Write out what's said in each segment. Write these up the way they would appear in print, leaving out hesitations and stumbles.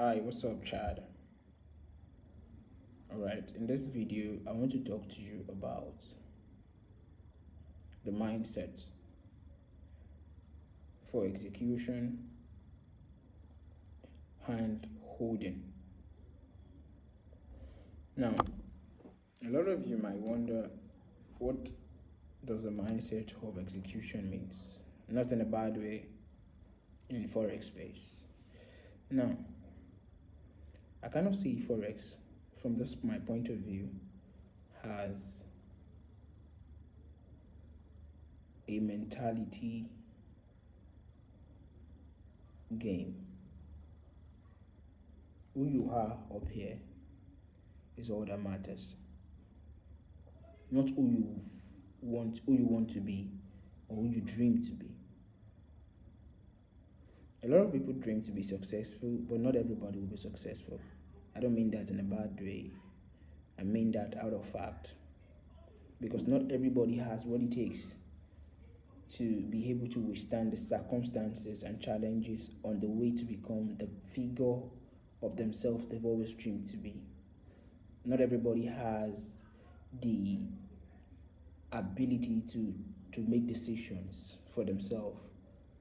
Hi, what's up, Chad? Alright, in this video, I want to talk to you about the mindset for execution, hand holding. Now, a lot of you might wonder, what does the mindset of execution means? Not in a bad way, in Forex space. Now, I kind of see Forex from this my point of view has a mentality game. Who you are up here is all that matters. Not who you want to be or who you dream to be. A lot of people dream to be successful, but not everybody will be successful. I don't mean that in a bad way. I mean that out of fact. Because not everybody has what it takes to be able to withstand the circumstances and challenges on the way to become the figure of themselves they've always dreamed to be. Not everybody has the ability to make decisions for themselves,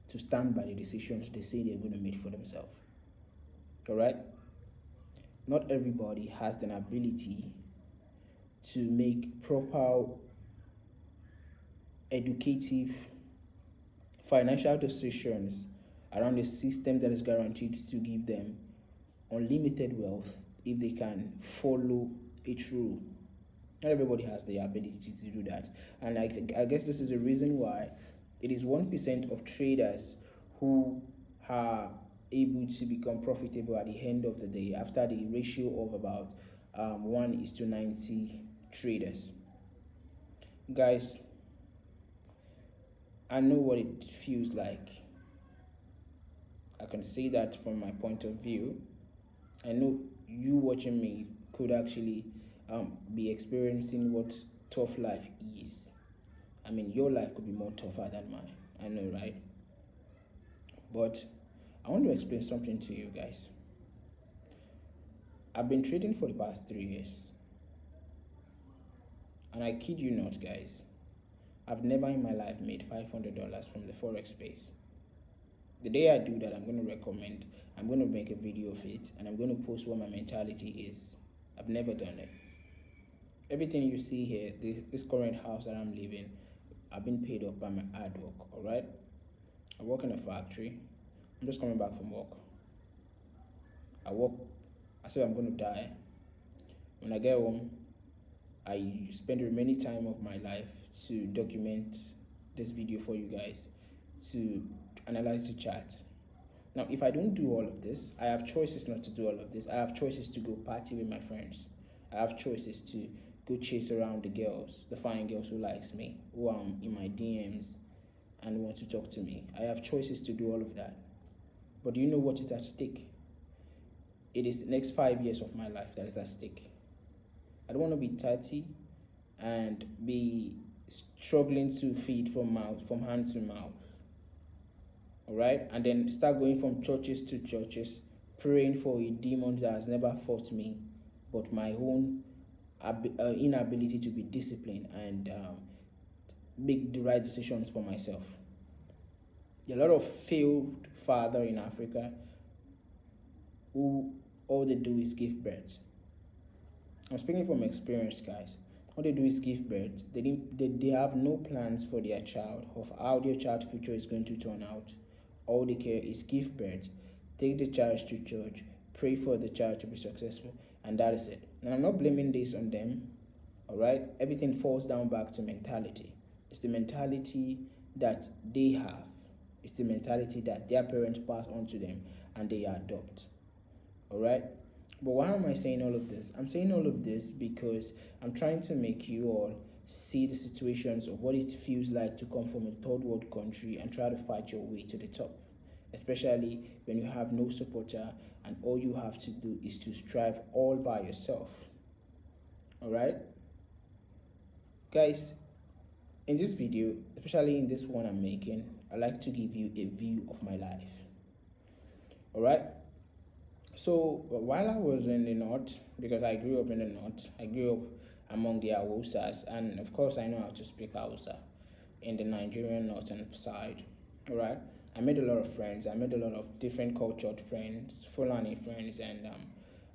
to stand by the decisions they say they're going to make for themselves. Alright? Not everybody has the ability to make proper, educative, financial decisions around a system that is guaranteed to give them unlimited wealth if they can follow its rule. Not everybody has the ability to do that, and I guess this is the reason why it is 1% of traders who are able to become profitable at the end of the day after the ratio of about 1:90 traders. Guys, I know what it feels like. I can say that from my point of view. I know you watching me could actually be experiencing what tough life is. I mean, your life could be more tougher than mine. I know, right? But I want to explain something to you guys. I've been trading for the past 3 years. And I kid you not, guys. I've never in my life made $500 from the Forex space. The day I do that, I'm going to make a video of it, and I'm going to post what my mentality is. I've never done it. Everything you see here, this current house that I'm living, I've been paid off by my hard work, alright? I work in a factory. I'm just coming back from work. I work, I say I'm going to die. When I get home, I spend the remaining time of my life to document this video for you guys, to analyze the chart. Now, if I don't do all of this, I have choices not to do all of this. I have choices to go party with my friends. I have choices to go chase around the girls, the fine girls who likes me, who are in my DMs and want to talk to me. I have choices to do all of that. But do you know what is at stake? It is the next 5 years of my life that is at stake. I don't want to be 30 and be struggling to feed from hand to mouth. Alright? And then start going from churches to churches, praying for a demon that has never fought me, but my own inability to be disciplined and make the right decisions for myself. There are a lot of failed fathers in Africa who all they do is give birth. I'm speaking from experience, guys. All they do is give birth. They have no plans for their child, of how their child's future is going to turn out. All they care is give birth, take the child to church, pray for the child to be successful, and that is it. And I'm not blaming this on them, alright? Everything falls down back to mentality. It's the mentality that they have. It's the mentality that their parents pass on to them and they adopt, alright? But why am I saying all of this? I'm saying all of this because I'm trying to make you all see the situations of what it feels like to come from a third world country and try to fight your way to the top, especially when you have no supporter and all you have to do is to strive all by yourself. Alright? Guys, in this video, especially in this one I'm making, I like to give you a view of my life. Alright? So while I was in the north, because I grew up in the north, I grew up among the Hausas, and of course I know how to speak Hausa in the Nigerian northern side. All right, I made a lot of friends. I made a lot of different cultured friends, Fulani friends, and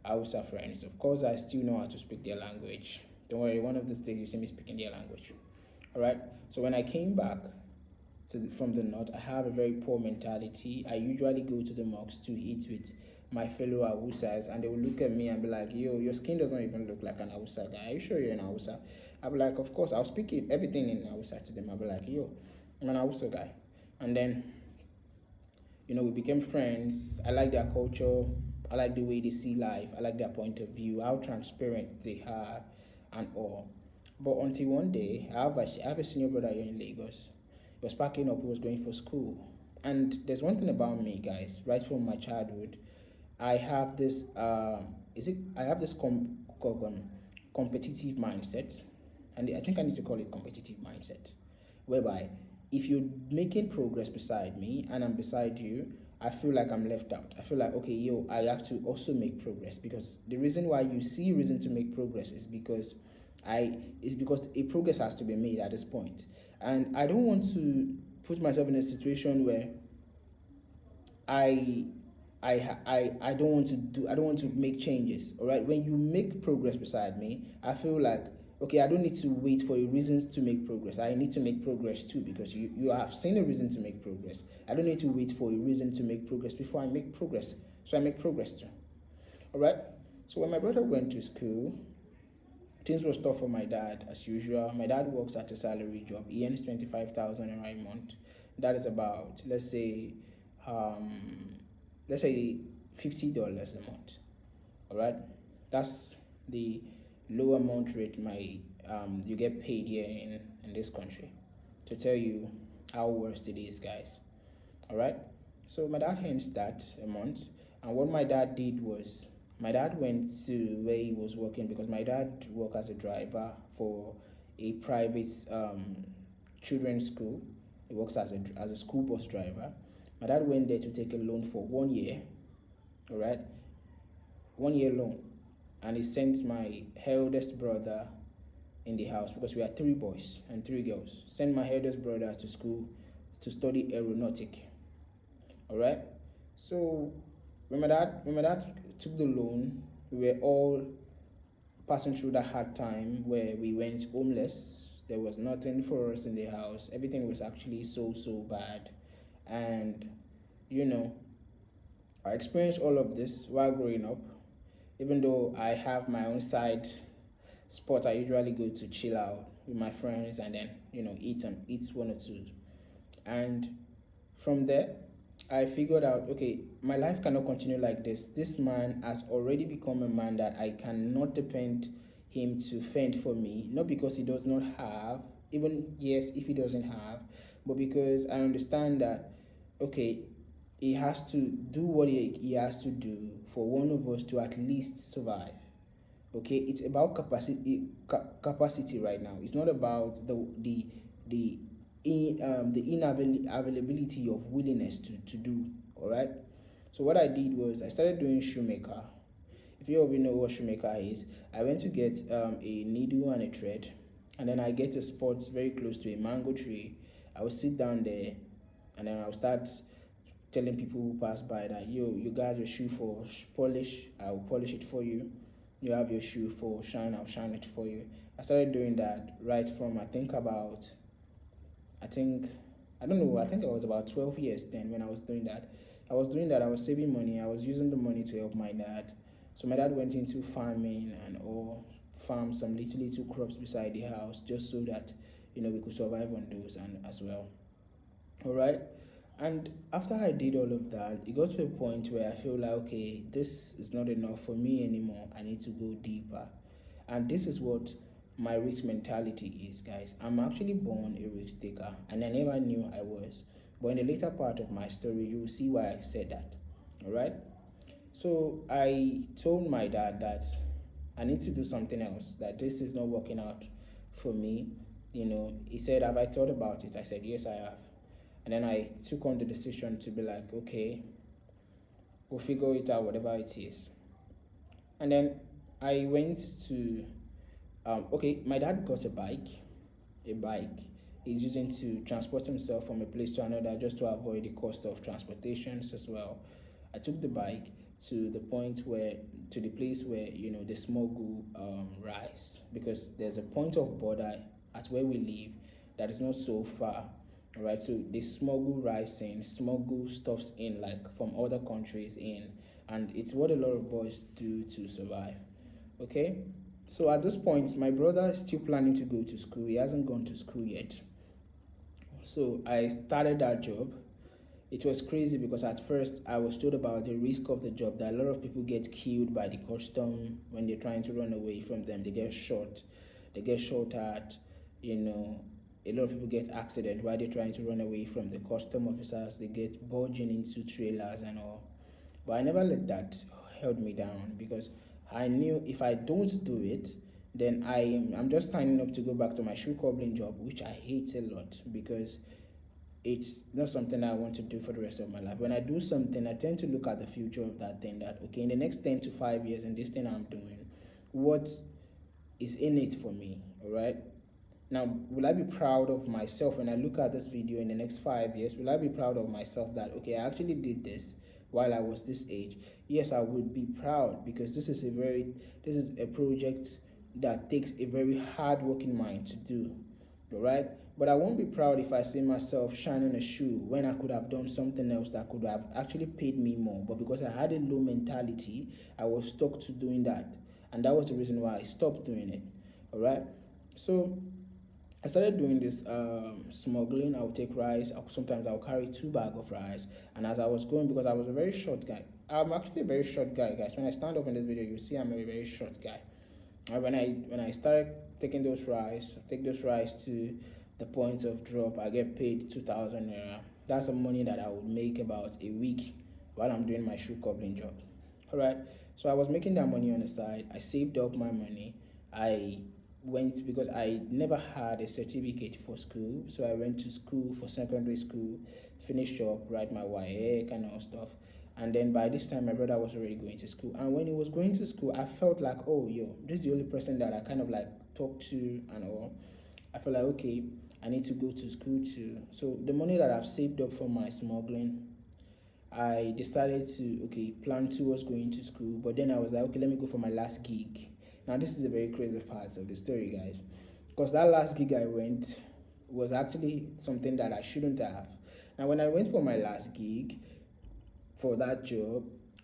Hausa friends. Of course, I still know how to speak their language. Don't worry, one of these days you see me speaking their language. All right. So when I came back from the north, I have a very poor mentality. I usually go to the mosque to eat with my fellow Awusas, and they will look at me and be like, "Yo, your skin doesn't even look like an Awusa guy. Are you sure you're an Awusa?" I'll be like, "Of course." I'll speak everything in Awusa to them. I'll be like, "Yo, I'm an Awusa guy," and then we became friends. I like their culture. I like the way they see life. I like their point of view, how transparent they are, and all. But until one day, I have a senior brother here in Lagos. He was packing up. He was going for school. And there's one thing about me, guys. Right from my childhood, I have this. I have this competitive mindset, and I think I need to call it competitive mindset, whereby if you're making progress beside me and I'm beside you, I feel like I'm left out. I feel like, okay, yo, I have to also make progress, because the reason why you see reason to make progress is because a progress has to be made at this point. And I don't want to put myself in a situation where I I don't want to make changes. All right, when you make progress beside me, I feel like, okay, I don't need to wait for a reason to make progress. I need to make progress too, because you have seen a reason to make progress. I don't need to wait for a reason to make progress before I make progress. So I make progress too. All right. So when my brother went to school, things were tough for my dad as usual. My dad works at a salary job. He earns 25,000 a month. That is about, um, let's say $50 a month. All right, that's the low amount rate you get paid here in this country. To tell you how worst it is, guys. All right. So my dad earns that a month, and what my dad did was my dad went to where he was working, because my dad worked as a driver for a private children's school. He works as a school bus driver. My dad went there to take a loan for 1 year. All right, 1 year loan, and he sent my eldest brother in the house, because we are three boys and three girls. Sent my eldest brother to school to study aeronautic. All right. So when my dad took the loan, we were all passing through that hard time where we went homeless. There was nothing for us in the house. Everything was actually so bad, and you know, I experienced all of this while growing up. Even though I have my own side spot, I usually go to chill out with my friends, and then eat one or two. And from there, I figured out, okay, my life cannot continue like this. This man has already become a man that I cannot depend him to fend for me, not because he does not have, even yes, if he doesn't have, but because I understand that, okay, he has to do what he has to do for one of us to at least survive. Okay, it's about capacity right now. It's not about the the inavailability of willingness to do. All right. So what I did was I started doing shoemaker. If you already know what shoemaker is, I went to get a needle and a thread, and then I get a spot very close to a mango tree. I will sit down there, and then I'll start telling people who pass by that, yo, you got your shoe for polish, I'll polish it for you. You have your shoe for shine, I'll shine it for you. I started doing that right from I think I don't know, I think I was about 12 years then when I was doing that. I was saving money, I was using the money to help my dad. So my dad went into farming and all, farmed some little crops beside the house, just so that we could survive on those and as well. All right. And after I did all of that, it got to a point where I feel like, okay, this is not enough for me anymore. I need to go deeper. And this is what my risk mentality is, guys. I'm actually born a risk taker, and I never knew I was. But in the later part of my story, you will see why I said that. All right. So I told my dad that I need to do something else, that this is not working out for me. He said, have I thought about it? I said, yes, I have. And then I took on the decision to be like, okay, we'll figure it out, whatever it is. And then I went to okay, my dad got a bike he's using to transport himself from a place to another, just to avoid the cost of transportations as well. I took the bike to the point where to the place where they smuggle rice, because there's a point of border at where we live that is not so far. All right, so they smuggle rice in, smuggle stuffs in, like from other countries in, and it's what a lot of boys do to survive. Okay, so at this point my brother is still planning to go to school. He hasn't gone to school yet. So I started that job. It was crazy because at first I was told about the risk of the job, that a lot of people get killed by the custom when they're trying to run away from them. They get shot, at, you know, a lot of people get accident while they're trying to run away from the custom officers. They get bulging into trailers and all. But I never let that held me down, because I knew if I don't do it, then I'm just signing up to go back to my shoe cobbling job, which I hate a lot, because it's not something I want to do for the rest of my life. When I do something, I tend to look at the future of that thing, that okay, in the next 10 to 5 years in this thing I'm doing, what is in it for me? All right. Now, will I be proud of myself when I look at this video in the next 5 years? Will I be proud of myself that okay, I actually did this while I was this age? Yes, I would be proud, because this is a project that takes a very hard working mind to do. All right. But I won't be proud if I see myself shining a shoe when I could have done something else that could have actually paid me more. But because I had a low mentality, I was stuck to doing that. And that was the reason why I stopped doing it. All right. So I started doing this smuggling. I would take rice. Sometimes I would carry 2 bags of rice. And as I was going, because I was a very short guy, I'm actually a very short guy, guys. When I stand up in this video, you see I'm a very short guy. When I started taking take those rice to the point of drop, I get paid 2,000 naira. That's the money that I would make about a week while I'm doing my shoe cobbling job. All right. So I was making that money on the side. I saved up my money. I went, because I never had a certificate for school, so I went to school for secondary school, finished up, write my YA kind of stuff. And then by this time my brother was already going to school, and when he was going to school I felt like, oh yo, this is the only person that I kind of like talk to and all. I felt like, okay, I need to go to school too. So the money that I've saved up from my smuggling, I decided to plan towards going to school. But then I was like, okay, let me go for my last gig. Now this is a very crazy part of the story, guys, because that last gig I went was actually something that I shouldn't have. Now when I went for my last gig for that job,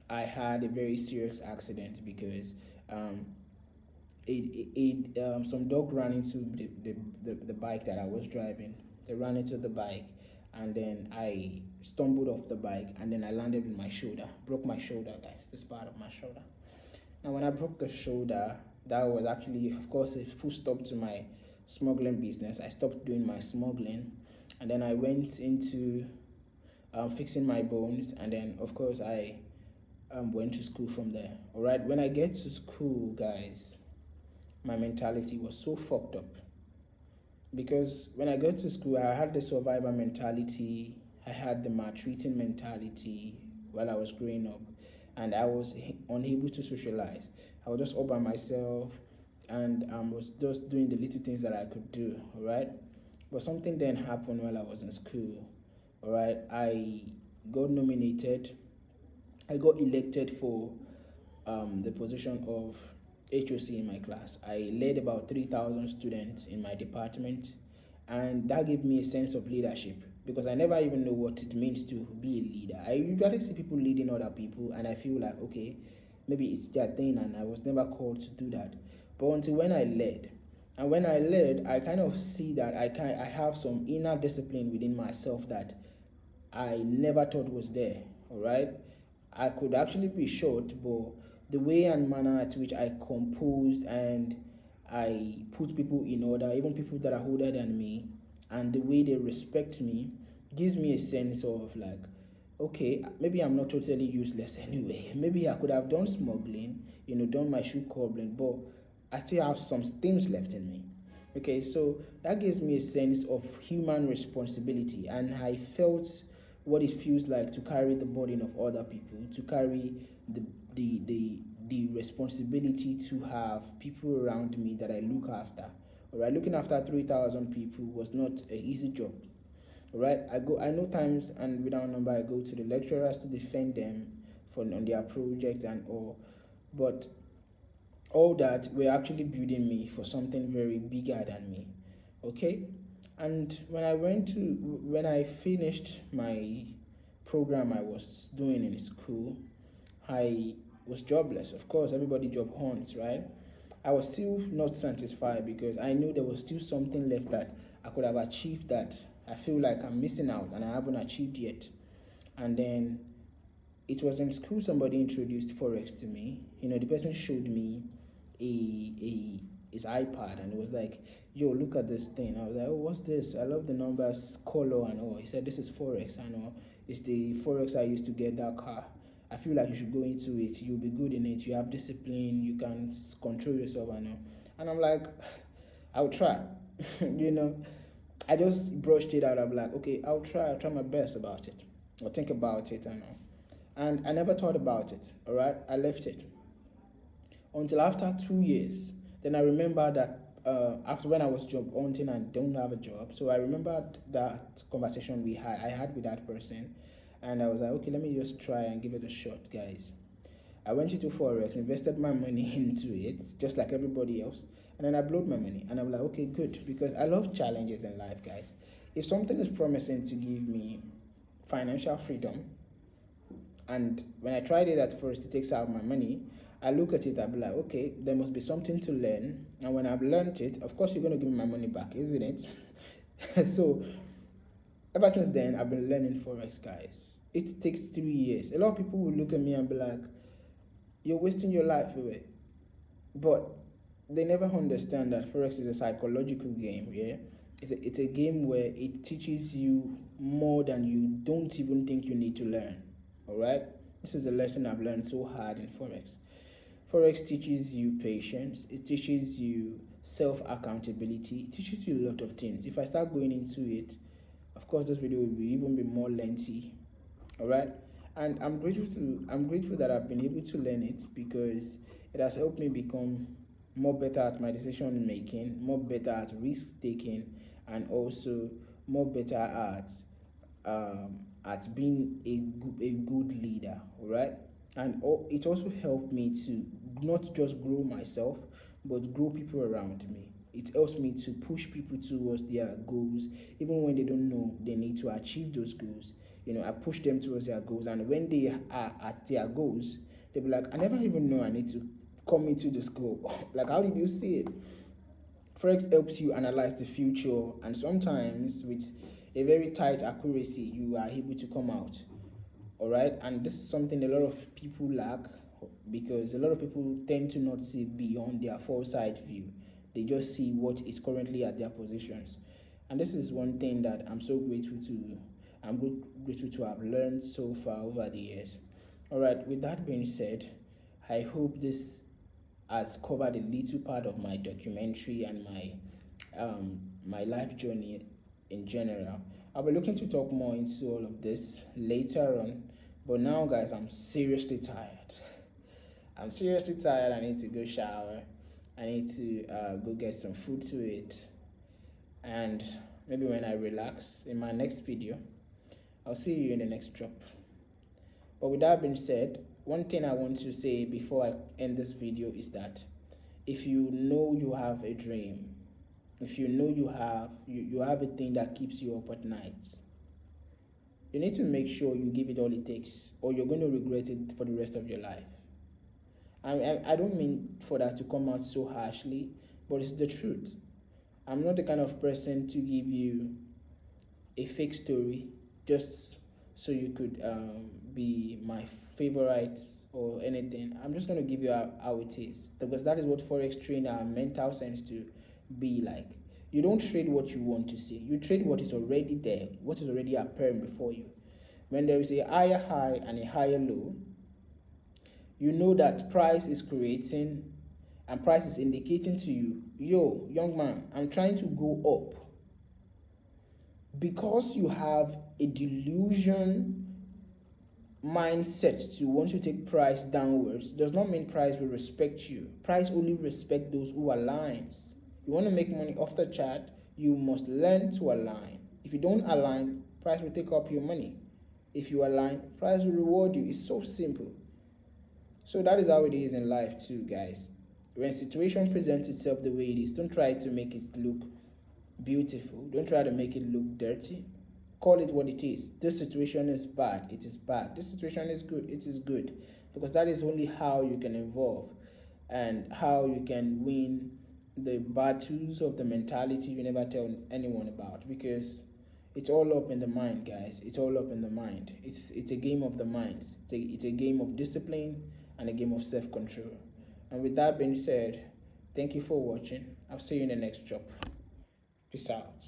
I had a very serious accident, because um, some dog ran into the bike that I was driving. They ran into the bike, and then I stumbled off the bike, and then I landed with my shoulder, broke my shoulder, guys. This part of my shoulder. Now, when I broke the shoulder, that was actually, of course, a full stop to my smuggling business. I stopped doing my smuggling, and then I went into fixing my bones, and then, of course, I went to school from there. All right. When I get to school, guys, my mentality was so fucked up, because when I got to school I had the survivor mentality, I had the maltreating mentality while I was growing up, and I was unable to socialize. I was just all by myself, and was just doing the little things that I could do. All right. But something then happened while I was in school. All right. I got nominated, I got elected for the position of HOC in my class. I led about 3,000 students in my department, and that gave me a sense of leadership, because I never even know what it means to be a leader. I usually see people leading other people, and I feel like, okay, maybe it's their thing, and I was never called to do that. But until when I led, and when I led, I kind of see that I have some inner discipline within myself that I never thought was there. All right. I could actually be short, but the way and manner at which I composed and I put people in order, even people that are older than me, and the way they respect me, gives me a sense of like, okay, maybe I'm not totally useless anyway. Maybe I could have done smuggling, done my shoe cobbling, but I still have some things left in me. Okay, so that gives me a sense of human responsibility, and I felt what it feels like to carry the burden of other people, to carry the the the the responsibility to have people around me that I look after. All right, looking after 3,000 people was not an easy job. All right, I know times and without number I go to the lecturers to defend them for on their project and all, but all that were actually building me for something very bigger than me. Okay, and when I finished my program I was doing in school, I was jobless. Of course, everybody job hunts, right? I was still not satisfied because I knew there was still something left that I could have achieved that I feel like I'm missing out and I haven't achieved yet. And then it was in school somebody introduced Forex to me. The person showed me a his iPad and it was like, yo, look at this thing. I was like, oh, what's this? I love the numbers, color and all. He said, this is Forex. I know it's the Forex I used to get that car. I feel like you should go into it. You'll be good in it. You have discipline. You can control yourself. I know. And I'm like, I'll try. you know, I just brushed it out. I'm like, okay, I'll try. I'll try my best about it. I'll think about it. I know. And I never thought about it. All right, I left it until after 2 years. Then I remember that after when I was job hunting and don't have a job, so I remembered that conversation I had with that person, and I was like, okay, let me just try and give it a shot, guys. I went into Forex, invested my money into it, just like everybody else, and then I blew my money. And I'm like, okay, good, because I love challenges in life, guys. If something is promising to give me financial freedom, and when I tried it at first, it takes out my money. I look at it, I'll be like, okay, there must be something to learn. And when I've learned it, of course, you're going to give me my money back, isn't it? So, ever since then, I've been learning Forex, guys. It takes 3 years. A lot of people will look at me and be like, you're wasting your life away. But they never understand that Forex is a psychological game, yeah? It's a game where it teaches you more than you don't even think you need to learn, all right? This is a lesson I've learned so hard in Forex. Forex teaches you patience, it teaches you self accountability, it teaches you a lot of things. If I start going into it, of course, this video will even be more lengthy. All right, and I'm grateful that I've been able to learn it because it has helped me become more better at my decision making, more better at risk taking, and also more better at being a good leader. All right, and it also helped me to not just grow myself but grow people around me. It helps me to push people towards their goals even when they don't know they need to achieve those goals. I push them towards their goals, and when they are at their goals, they'll be like, I never even know I need to come into this goal. Like, how did you see it? Forex helps you analyze the future, and sometimes with a very tight accuracy you are able to come out. All right, and this is something a lot of people lack because a lot of people tend to not see beyond their foresight view. They just see what is currently at their positions, and this is one thing that I'm grateful to have learned so far over the years. All right, with that being said, I hope this has covered a little part of my documentary and my life journey in general. I'll be looking to talk more into all of this later on, but now, guys, I'm seriously tired. I'm seriously tired. I need to go shower. I need to go get some food to eat, and maybe when I relax in my next video, I'll see you in the next drop. But with that being said, one thing I want to say before I end this video is that if you know you have a dream, if you know you have a thing that keeps you up at night, you need to make sure you give it all it takes, or you're going to regret it for the rest of your life. I don't mean for that to come out so harshly, but it's the truth. I'm not the kind of person to give you a fake story just so you could be my favorite or anything. I'm just going to give you how it is, because that is what Forex train our mental sense to be like. You don't trade what you want to see, you trade what is already there, what is already apparent before you. When there is a higher high and a higher low, you know that price is creating and price is indicating to you, yo, young man, I'm trying to go up. because you have a delusion mindset to want to take price downwards does not mean price will respect you. Price only respect those who aligns. You want to make money off the chart, you must learn to align. If you don't align, price will take up your money. If you align, price will reward you. It's so simple. So that is how it is in life too, guys. When situation presents itself the way it is, don't try to make it look beautiful. Don't try to make it look dirty. Call it what it is. This situation is bad. It is bad. This situation is good. It is good. Because that is only how you can evolve and how you can win the battles of the mentality you never tell anyone about. Because it's all up in the mind, guys. It's all up in the mind. It's a game of the minds. It's a game of discipline and a game of self-control. And with that being said, thank you for watching. I'll see you in the next drop. Peace out.